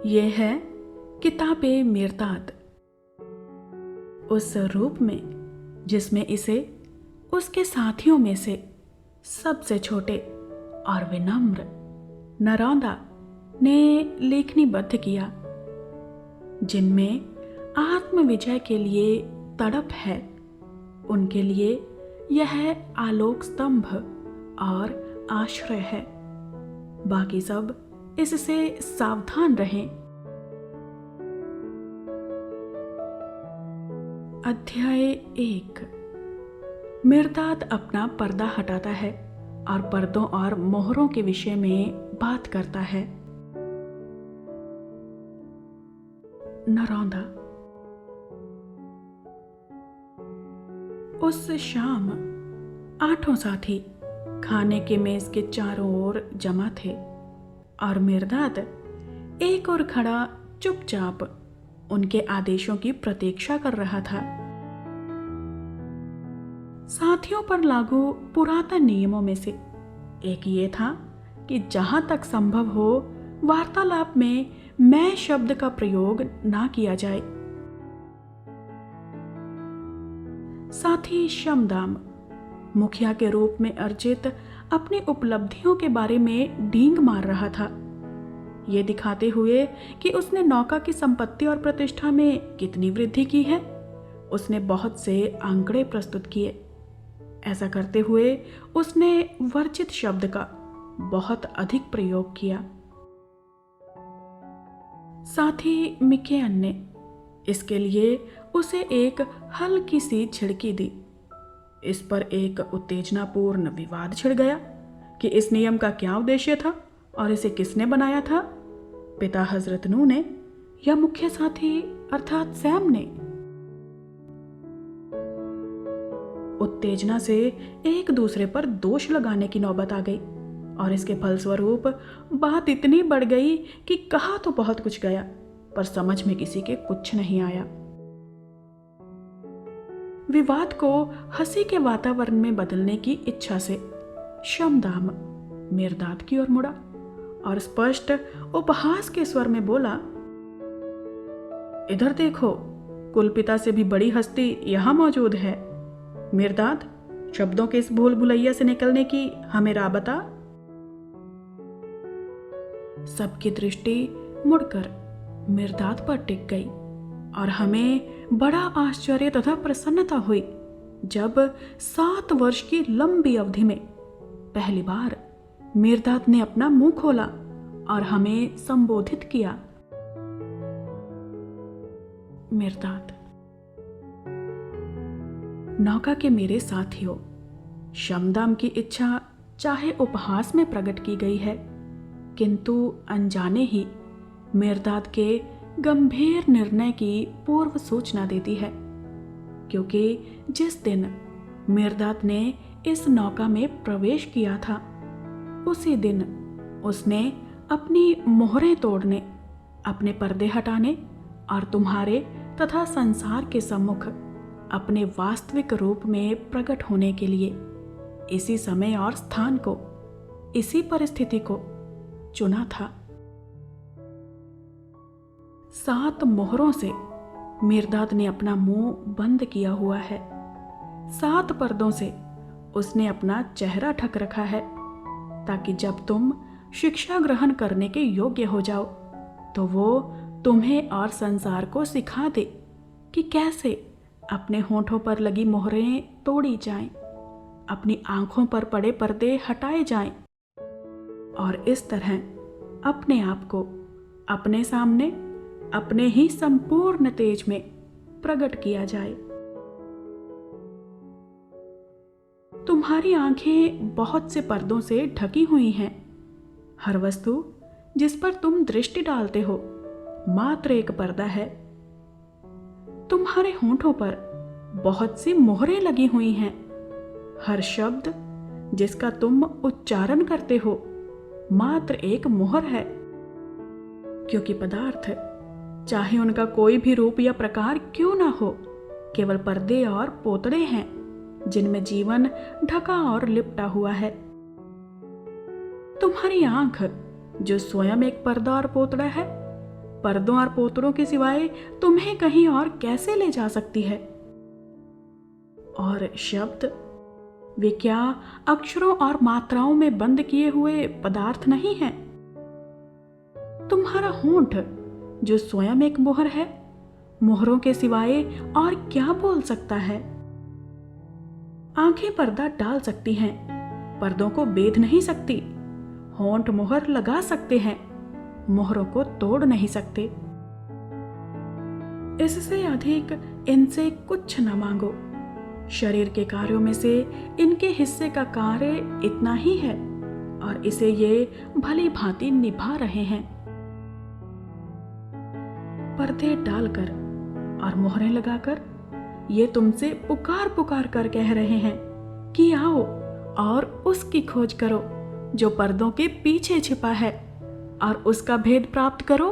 ये है किताबे मिर्दाद, उस रूप में जिसमें इसे उसके साथियों में से सबसे छोटे और विनम्र नरौंदा ने लेखनीबद्ध किया, जिनमें आत्मविजय के लिए तड़प है। उनके लिए यह आलोक स्तंभ और आश्रय है। बाकी सब इससे सावधान रहें। अध्याय 1। मिर्दाद अपना पर्दा हटाता है और पर्दों और मोहरों के विषय में बात करता है। नरौंदा। उस शाम 8 साथी खाने के मेज के चारों ओर जमा थे और मिर्दाद एक और खड़ा चुपचाप उनके आदेशों की प्रतीक्षा कर रहा था। साथियों पर लागू पुरातन नियमों में से एक ये था कि जहां तक संभव हो वार्तालाप में मैं शब्द का प्रयोग ना किया जाए। साथी शमदाम मुखिया के रूप में अर्जित अपनी उपलब्धियों के बारे में डींग मार रहा था, ये दिखाते हुए कि उसने नौका की संपत्ति और प्रतिष्ठा में कितनी वृद्धि की है। उसने बहुत से आंकड़े प्रस्तुत किए। ऐसा करते हुए उसने वर्जित शब्द का बहुत अधिक प्रयोग किया। साथी मिकेन ने इसके लिए उसे एक हल्की सी झिड़की दी। इस पर एक उत्तेजनापूर्ण विवाद छिड़ गया कि इस नियम का क्या उद्देश्य था और इसे किसने बनाया था, पिता हजरत नू ने या मुख्य साथी अर्थात सैम ने। उत्तेजना से एक दूसरे पर दोष लगाने की नौबत आ गई और इसके फलस्वरूप बात इतनी बढ़ गई कि कहा तो बहुत कुछ गया, पर समझ में किसी के कुछ नहीं आया। विवाद को हंसी के वातावरण में बदलने की इच्छा से शमदाम मिर्दाद की ओर मुड़ा और स्पष्ट उपहास के स्वर में बोला, इधर देखो, कुलपिता से भी बड़ी हस्ती यहां मौजूद है। मिर्दाद, शब्दों के इस भूल भुलैया से निकलने की हमें राह बता। सबकी दृष्टि मुड़कर मिर्दाद पर टिक गई और हमें बड़ा आश्चर्य तथा प्रसन्नता हुई जब 7 वर्ष की लंबी अवधि में पहली बार मिर्दाद ने अपना मुंह खोला और हमें संबोधित किया। मिर्दाद। नौका के मेरे साथियों, शमदाम की इच्छा चाहे उपहास में प्रकट की गई है, किंतु अनजाने ही मिर्दाद के गंभीर निर्णय की पूर्व सूचना देती है, क्योंकि जिस दिन मिर्दाद ने इस नौका में प्रवेश किया था, उसी दिन उसने अपनी मोहरें तोड़ने, अपने पर्दे हटाने और तुम्हारे तथा संसार के सम्मुख अपने वास्तविक रूप में प्रकट होने के लिए इसी समय और स्थान को, इसी परिस्थिति को चुना था। 7 मोहरों से मिर्दाद ने अपना मुंह बंद किया हुआ है। 7 पर्दों से उसने अपना चेहरा ढक रखा है, ताकि जब तुम शिक्षा ग्रहण करने के योग्य हो जाओ तो वो तुम्हें और संसार को सिखा दे कि कैसे अपने होठों पर लगी मोहरें तोड़ी जाएं, अपनी आंखों पर पड़े पर्दे हटाए जाएं और इस तरह अपने आप को अपने सामने अपने ही संपूर्ण तेज में प्रकट किया जाए। तुम्हारी आंखें बहुत से पर्दों से ढकी हुई हैं। हर वस्तु जिस पर तुम दृष्टि डालते हो मात्र एक पर्दा है। तुम्हारे होठों पर बहुत सी मोहरें लगी हुई हैं। हर शब्द जिसका तुम उच्चारण करते हो मात्र एक मोहर है, क्योंकि पदार्थ चाहे उनका कोई भी रूप या प्रकार क्यों ना हो, केवल पर्दे और पोतड़े हैं जिनमें जीवन ढका और लिपटा हुआ है। तुम्हारी आंख जो स्वयं एक पर्दा और पोतड़ा है, पर्दों और पोतड़ों के सिवाय तुम्हें कहीं और कैसे ले जा सकती है? और शब्द, वे क्या अक्षरों और मात्राओं में बंद किए हुए पदार्थ नहीं हैं? तुम्हारा होंठ जो स्वयं एक मोहर है, मोहरों के सिवाय और क्या बोल सकता है? आंखें पर्दा डाल सकती हैं, पर्दों को बेध नहीं सकती। होंठ मोहर लगा सकते हैं, मोहरों को तोड़ नहीं सकते। इससे अधिक इनसे कुछ न मांगो। शरीर के कार्यों में से इनके हिस्से का कार्य इतना ही है और इसे ये भली भांति निभा रहे हैं। पर्दे डालकर और मोहरें लगाकर ये तुमसे पुकार पुकार कर कह रहे हैं कि आओ और उसकी खोज करो जो पर्दों के पीछे छिपा है, और उसका भेद प्राप्त करो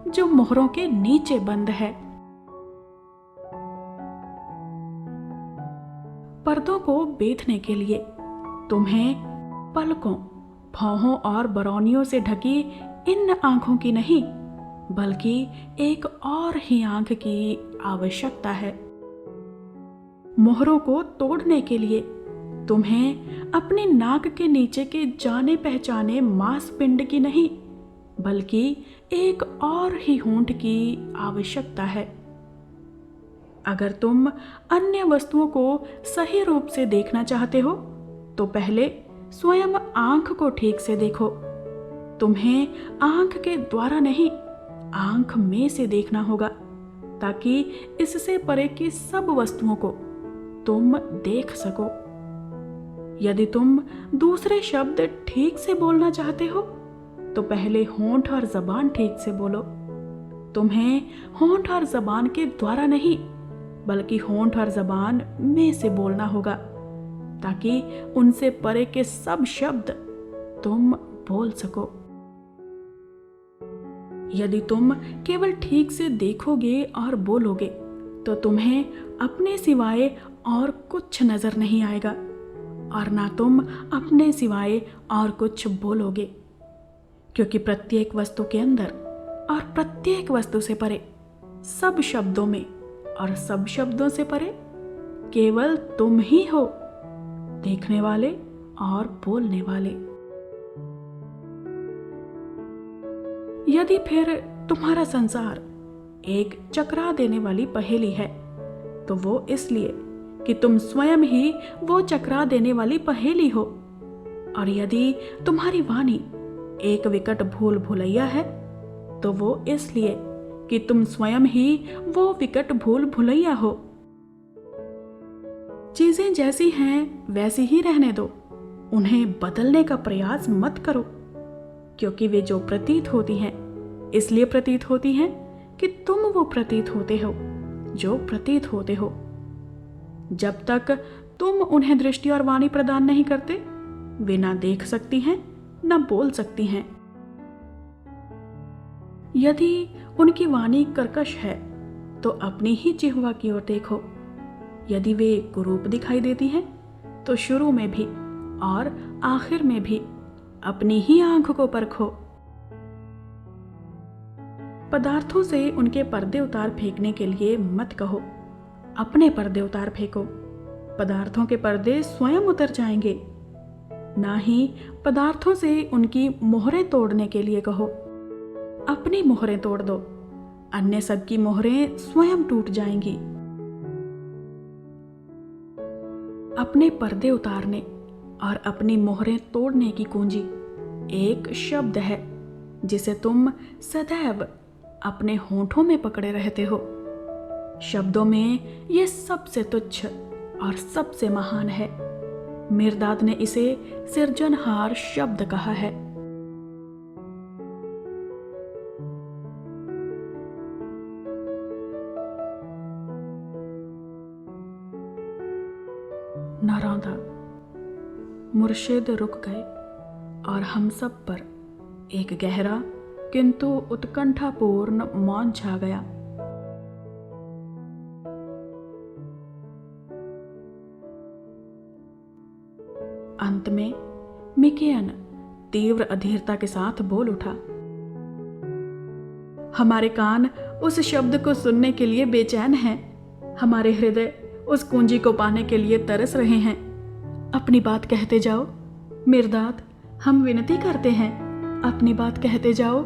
जो मोहरों के नीचे बंद है। पर्दों को बेधने के लिए तुम्हें पलकों, भौहों और बरौनियों से ढकी इन आंखों की नहीं, बल्कि एक और ही आंख की आवश्यकता है। मोहरों को तोड़ने के लिए तुम्हें अपनी नाक के नीचे के जाने पहचाने मांसपिंड की नहीं, बल्कि एक और ही होंठ की आवश्यकता है। अगर तुम अन्य वस्तुओं को सही रूप से देखना चाहते हो तो पहले स्वयं आंख को ठीक से देखो। तुम्हें आंख के द्वारा नहीं, आंख में से देखना होगा, ताकि इससे परे की सब वस्तुओं को तुम देख सको। यदि तुम दूसरे शब्द ठीक से बोलना चाहते हो तो पहले होंठ और जबान ठीक से बोलो। तुम्हें होंठ और जबान के द्वारा नहीं, बल्कि होंठ और जबान में से बोलना होगा, ताकि उनसे परे के सब शब्द तुम बोल सको। यदि तुम केवल ठीक से देखोगे और बोलोगे तो तुम्हें अपने सिवाय और कुछ नजर नहीं आएगा, और ना तुम अपने सिवाय और कुछ बोलोगे, क्योंकि प्रत्येक वस्तु के अंदर और प्रत्येक वस्तु से परे, सब शब्दों में और सब शब्दों से परे केवल तुम ही हो, देखने वाले और बोलने वाले। यदि फिर तुम्हारा संसार एक चकरा देने वाली पहेली है तो वो इसलिए कि तुम स्वयं ही वो चकरा देने वाली पहेली हो, और यदि तुम्हारी वाणी एक विकट भूल भुलैया है तो वो इसलिए कि तुम स्वयं ही वो विकट भूल भुलैया हो। चीजें जैसी हैं वैसी ही रहने दो, उन्हें बदलने का प्रयास मत करो, क्योंकि वे जो प्रतीत होती हैं इसलिए प्रतीत होती हैं कि तुम वो प्रतीत होते हो जो प्रतीत होते हो। जब तक तुम उन्हें दृष्टि और वाणी प्रदान नहीं करते, वे ना देख सकती हैं ना बोल सकती हैं। यदि उनकी वाणी कर्कश है तो अपनी ही जिह्वा की ओर देखो। यदि वे कुरूप दिखाई देती हैं तो शुरू में भी और आखिर में भी अपनी ही आंख को परखो। पदार्थों से उनके पर्दे उतार फेंकने के लिए मत कहो, अपने पर्दे उतार फेंको। पदार्थों के पर्दे स्वयं उतर जाएंगे। ना ही पदार्थों से उनकी मोहरें तोड़ने के लिए कहो, अपनी मोहरें तोड़ दो, अन्य सबकी मोहरें स्वयं टूट जाएंगी। अपने पर्दे उतारने और अपनी मोहरें तोड़ने की कुंजी एक शब्द है जिसे तुम सदैव अपने होंठों में पकड़े रहते हो। शब्दों में ये सबसे तुच्छ और सबसे महान है। मिर्दाद ने इसे सिरजनहार शब्द कहा है। नारौंदा। मुर्शिद रुक गए और हम सब पर एक गहरा किंतु उत्कंठापूर्ण मौन छा गया। अंत में मिकेयन तीव्र अधीरता के साथ बोल उठा, हमारे कान उस शब्द को सुनने के लिए बेचैन हैं। हमारे हृदय उस कुंजी को पाने के लिए तरस रहे हैं। अपनी बात कहते जाओ मिर्दाद, हम विनती करते हैं, अपनी बात कहते जाओ।